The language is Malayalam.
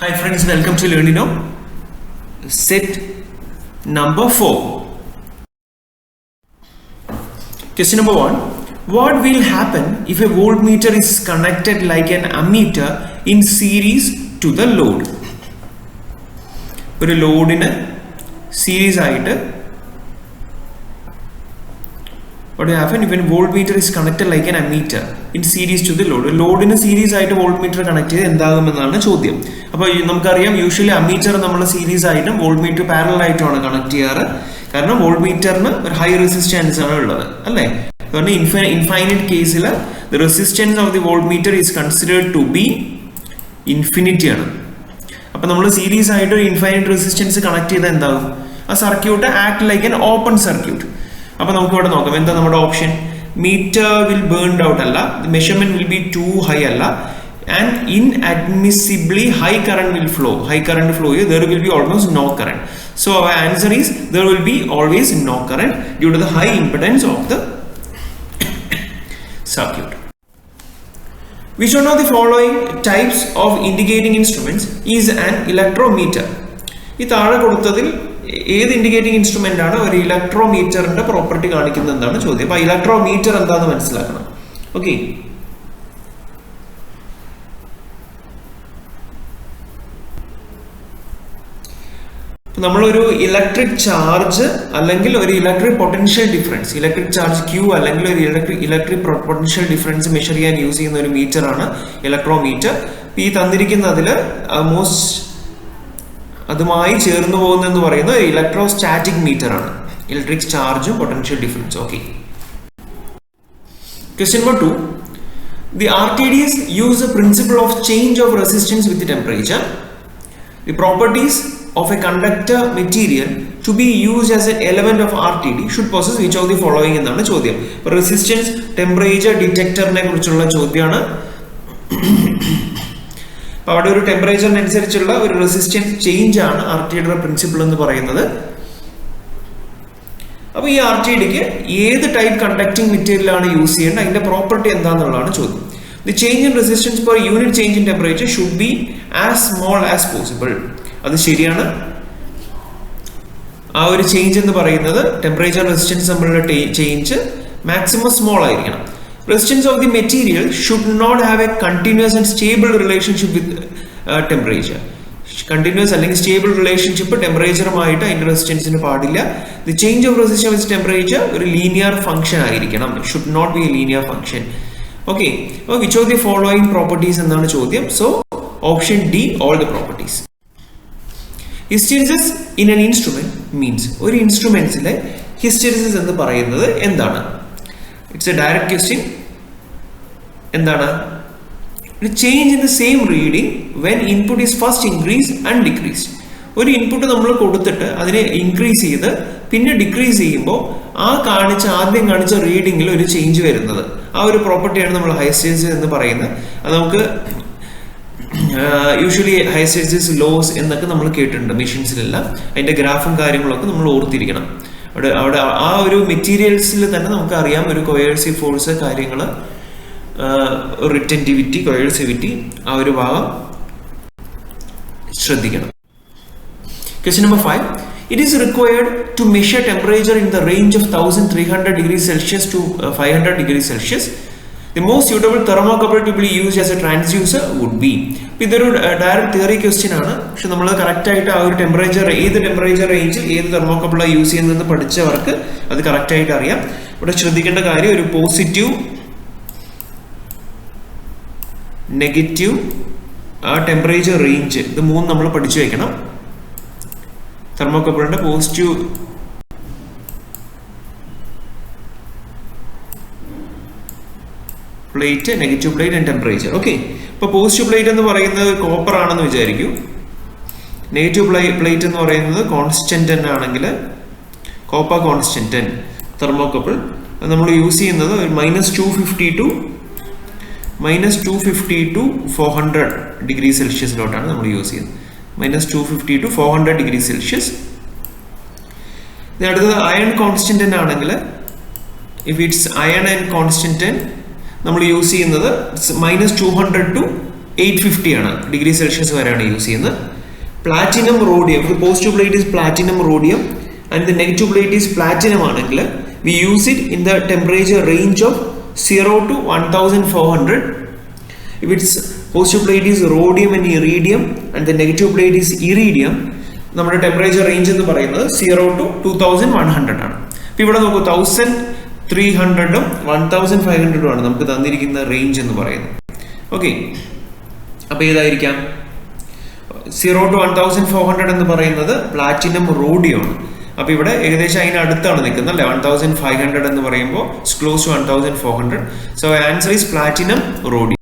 Hi friends, welcome to Learnino. Set number 4. Question number 1. What will happen if a voltmeter is connected like an ammeter in series to the load? ഒരു ലോഡിന് സീരീസ് ആയിട്ട് what will happen if a voltmeter is connected like an ammeter in series to the load? ലോഡിന് സീരീസ് ആയിട്ട് വോൾട്ട്മീറ്റർ കണക്ട് ചെയ്ത് എന്താകുമെന്നാണ് ചോദ്യം. അപ്പോൾ നമുക്കറിയാം യൂഷ്വലി അമ്മീറ്റർ നമ്മൾ സീരീസ് ആയിട്ടും വോൾട്ട്മീറ്റർ പാരലൽ ആയിട്ടുമാണ് കണക്ട് ചെയ്യാറ്. കാരണം വോൾട്ട്മീറ്ററിന് ഒരു ഹൈ റെസിസ്റ്റൻസ് ആണ് ഉള്ളത് അല്ലേ. കാരണം ഇൻഫൈനൈറ്റ് കേസിൽ the resistance of the voltmeter is considered to be infinity ആണ്. അപ്പൊ നമ്മൾ സീരീസ് ആയിട്ട് ഒരു ഇൻഫൈനൈറ്റ് റെസിസ്റ്റൻസ് കണക്ട് ചെയ്താൽ എന്താകും? ആ circuit act like an open circuit. അപ്പൊ നമുക്ക് ഇവിടെ നോക്കാം എന്താ നമ്മുടെ option. Meter will burned out അല്ല, measurement will be too high അല്ല, and inadmissibly high current will flow. High current flow, there will be almost no current. So our answer is there will be always no current due to the high impedance of the circuit. Which one of the following types of indicating instruments is an electrometer? ഈ താഴെ കൊടുത്തതിൽ ഏത് ഇൻഡിക്കേറ്റിംഗ് ഇൻസ്ട്രുമെന്റ് ആണ് ഒരു ഇലക്ട്രോമീറ്ററിന്റെ പ്രോപ്പർട്ടി കാണിക്കുന്നത് എന്നാണ് ചോദ്യം. അപ്പൊ ഇലക്ട്രോമീറ്റർ എന്താണെന്ന് മനസ്സിലാക്കണം. ഓക്കെ, നമ്മളൊരു ഇലക്ട്രിക് ചാർജ് അല്ലെങ്കിൽ ഒരു electric potential difference, electric charge q അല്ലെങ്കിൽ ഒരു ഇലക്ട്രിക് പൊട്ടൻഷ്യൽ ഡിഫറൻസ് മെഷർ ചെയ്യാൻ യൂസ് ചെയ്യുന്ന ഒരു മീറ്റർ ആണ് ഇലക്ട്രോമീറ്റർ. ഈ തന്നിരിക്കുന്നതിൽ മോസ്റ്റ് അതുമായി ചേർന്ന് പോകുന്നതെന്ന് പറയുന്നത് ഇലക്ട്രോസ്റ്റാറ്റിക് മീറ്റർ ആണ്. ഇലക്ട്രിക് ചാർജും potential difference. Okay, question number 2. The RTDs use the principle of change of resistance with the temperature. The properties of a conductor material to be used as an element of RTD should possess which of the following എന്നാണ് ചോദ്യം. റെസിസ്റ്റൻസ് ടെമ്പറേച്ചർ ഡിറ്റക്ടറിനെ കുറിച്ചുള്ള ചോദ്യമാണ്. അവിടെ ഒരു ടെമ്പറേച്ചറിനനുസരിച്ചുള്ള ഒരു റെസിസ്റ്റൻസ് ചേഞ്ച് ആണ് RTDയുടെ പ്രിൻസിപ്പിൾ എന്ന് പറയുന്നത്. അപ്പൊ ഈ RTDക്ക് ഏത് ടൈപ്പ് കണ്ടക്ടിങ് മെറ്റീരിയൽ ആണ് യൂസ് ചെയ്യേണ്ടത്, അതിന്റെ പ്രോപ്പർട്ടി എന്താണെന്നുള്ളതാണ് ചോദ്യം. The change in resistance per unit change in temperature should be as small as possible. അത് ശരിയാണ്. ആ ഒരു ചേഞ്ച് എന്ന് പറയുന്നത് ടെമ്പറേച്ചർ റെസിസ്റ്റൻസ് തമ്മിലുള്ള ചേഞ്ച് മാക്സിമം സ്മോൾ ആയിരിക്കണം. Resistance of the material should not have a continuous and stable relationship with temperature. Continuous അല്ലെങ്കിൽ സ്റ്റേബിൾ റിലേഷൻഷിപ്പ് ടെമ്പറേച്ചറുമായിട്ട് അതിന്റെ റെസിസ്റ്റൻസിന് പാടില്ല. The change of resistance with temperature ഒരു ലീനിയർ ഫംഗ്ഷൻ ആയിരിക്കണം. It should not be a linear function. Okay, അപ്പോൾ which of the following properties എന്നാണ് ചോദ്യം. So option D, all the properties. Hysteresis in an instrument means ഒരു ഇൻസ്ട്രുമെന്റ്സിലെ ഹിസ്റ്റെറിസിസ് എന്ന് പറയുന്നത് എന്താണ്? It's a direct question. എന്താണ്? Change in the same reading when input is first increase and decrease. ഒരു ഇൻപുട്ട് നമ്മൾ കൊടുത്തിട്ട് അതിനെ ഇൻക്രീസ് ചെയ്ത് പിന്നെ ഡിക്രീസ് ചെയ്യുമ്പോൾ ആദ്യം കാണിച്ച റീഡിങ്ങിൽ ഒരു ചേഞ്ച് വരുന്നത്, ആ ഒരു പ്രോപ്പർട്ടിയാണ് നമ്മൾ ഹിസ്റ്റെറിസിസ് എന്ന് പറയുന്നത്. അത് നമുക്ക് യൂഷ്വലി ഹിസ്റ്റെറിസിസ് ലോസ് എന്നൊക്കെ നമ്മൾ കേട്ടിട്ടുണ്ട് മെഷീൻസിലെല്ലാം. അതിന്റെ ഗ്രാഫും കാര്യങ്ങളൊക്കെ നമ്മൾ ഓർത്തിരിക്കണം. അവിടെ ആ ഒരു മെറ്റീരിയൽസിൽ തന്നെ നമുക്ക് അറിയാം ഒരു കൊയേഴ്സീവ് ഫോഴ്സ് കാര്യങ്ങൾ, റിറ്റൻറ്റിവിറ്റി, കൊയേഴ്സിവിറ്റി, ആ ഒരു ഭാഗം ശ്രദ്ധിക്കണം. Question number 5. It is required to measure temperature in the range of 1300 degrees Celsius to 500 degrees Celsius. The most suitable thermocouple to be used as a transducer would be. ഇതൊരു ഡയറക്റ്റ് തിയറി ക്വസ്റ്റ്യൻ ആണ്. പക്ഷെ നമ്മൾ കറക്റ്റ് ആയിട്ട് ആ ഒരു ടെമ്പറേച്ചർ, ഏത് ടെമ്പറേച്ചർ റേഞ്ചിൽ ഏത് തെർമോകപ്പിളാണ് യൂസ് ചെയ്യുന്നതെന്ന് പഠിച്ചവർക്ക് അത് കറക്റ്റ് ആയിട്ട് അറിയാം. ഇവിടെ ശ്രദ്ധിക്കേണ്ട കാര്യം ഒരു പോസിറ്റീവ്, നെഗറ്റീവ്, ആ ടെമ്പറേച്ചർ റേഞ്ച്, ഇത് മൂന്ന് നമ്മൾ പഠിച്ചു വെക്കണം. തെർമോകപ്പിളിന്റെ positive plate, negative plate and temperature. Okay, ഇപ്പൊ പോസിറ്റീവ് പ്ലേറ്റ് എന്ന് പറയുന്നത് കോപ്പർ ആണെന്ന് വിചാരിക്കൂ. നെഗറ്റീവ് പ്ലേറ്റ് എന്ന് പറയുന്നത് കോൺസ്റ്റന്റ് ആണെങ്കിൽ കോപ്പർ കോൺസ്റ്റന്റ് തെർമോകപ്പിൾ നമ്മൾ യൂസ് ചെയ്യുന്നത് -250 to 400 ഡിഗ്രി സെൽഷ്യസിലോട്ടാണ് നമ്മൾ യൂസ് ചെയ്യുന്നത്. -250 to 400 ഡിഗ്രി സെൽഷ്യസ്. അടുത്തത് അയൺ കോൺസ്റ്റന്റ് ആണെങ്കിൽ, if it's iron and constant നമ്മൾ യൂസ് ചെയ്യുന്നത് -200 to 850 ആണ്, ഡിഗ്രി സെൽഷ്യസ് വരെയാണ് യൂസ് ചെയ്യുന്നത്. Platinum rhodium, positive plate is platinum rhodium and the negative plate is platinum ആണെങ്കിൽ we use it in the temperature range of 0 to 1400. If its positive plate is rhodium and iridium and the negative plate is iridium, നമ്മുടെ ടെമ്പറേച്ചർ റേഞ്ച് എന്ന് പറയുന്നത് 0 to 2100 ആണ്. അപ്പോൾ ഇവിടെ നോക്കൂ 1300ഉം 1500ഉം ആണ് നമുക്ക് തന്നിരിക്കുന്ന റേഞ്ച് എന്ന് പറയുന്നത്. ഓക്കെ, അപ്പോൾ ഏതായിരിക്കാം? 0 to 1400 എന്ന് പറയുന്നത് പ്ലാറ്റിനം റോഡിയം ആണ്. അപ്പോൾ ഇവിടെ ഏകദേശം അതിന് അടുത്താണ് നിൽക്കുന്നത് അല്ലേ? 1500 എന്ന് പറയുമ്പോൾ close to 1400. So answer is platinum rhodium.